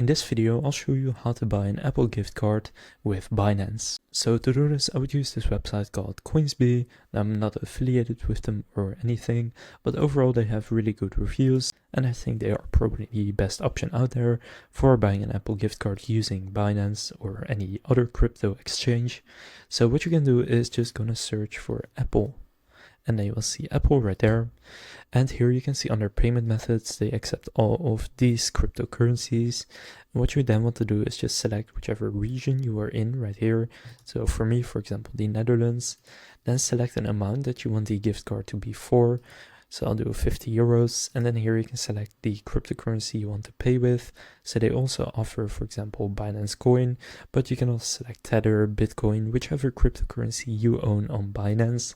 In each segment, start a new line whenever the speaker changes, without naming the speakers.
In this video, I'll show you how to buy an Apple gift card with Binance. So to do this, I would use this website called Coinsbee. I'm not affiliated with them or anything, but overall they have really good reviews, and I think they are probably the best option out there for buying an Apple gift card using Binance or any other crypto exchange. So what you can do is just gonna search for Apple, and then you will see Apple right there. And here you can see under payment methods, they accept all of these cryptocurrencies. And what you then want to do is just select whichever region you are in right here. So for me, for example, the Netherlands, then select an amount that you want the gift card to be for. So I'll do 50 euros. And then here you can select the cryptocurrency you want to pay with. So they also offer, for example, Binance Coin, but you can also select Tether, Bitcoin, whichever cryptocurrency you own on Binance.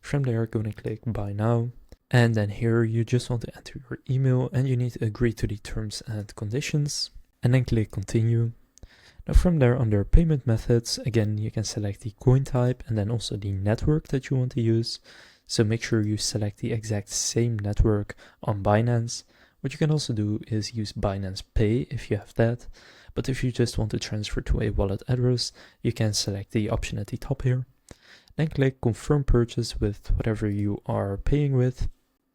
From there, go and click Buy Now. And then here you just want to enter your email and you need to agree to the terms and conditions. And then click Continue. Now from there, under payment methods, again, you can select the coin type and then also the network that you want to use. So make sure you select the exact same network on Binance. What you can also do is use Binance Pay if you have that. But if you just want to transfer to a wallet address, you can select the option at the top here. Then click Confirm Purchase with whatever you are paying with.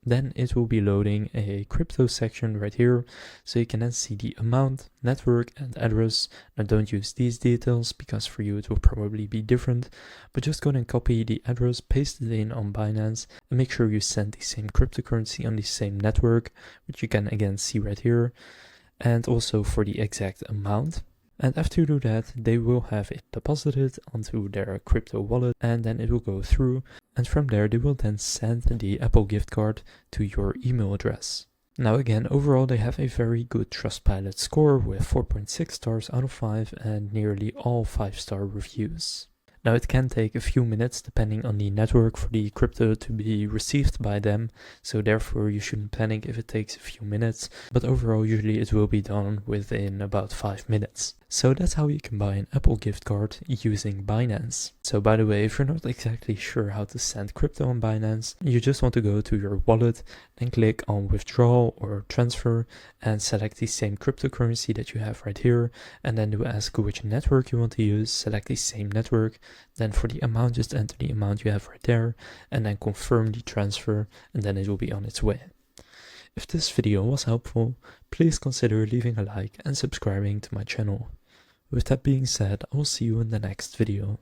Then it will be loading a crypto section right here, so you can then see the amount, network and address. Now don't use these details because for you it will probably be different, but just go and copy the address, paste it in on Binance, and make sure you send the same cryptocurrency on the same network, which you can again see right here, and also for the exact amount. And after you do that, they will have it deposited onto their crypto wallet, and then it will go through. And from there, they will then send the Apple gift card to your email address. Now again, overall, they have a very good Trustpilot score with 4.6 stars out of 5 and nearly all 5-star reviews. Now it can take a few minutes depending on the network for the crypto to be received by them, so therefore you shouldn't panic if it takes a few minutes, but overall usually it will be done within about 5 minutes. So that's how you can buy an Apple gift card using Binance. So by the way, if you're not exactly sure how to send crypto on Binance, you just want to go to your wallet, then click on withdraw or transfer and select the same cryptocurrency that you have right here, and then do ask which network you want to use, select the same network, then for the amount just enter the amount you have right there, and then confirm the transfer, and then it will be on its way. If this video was helpful, please consider leaving a like and subscribing to my channel. With that being said, I will see you in the next video.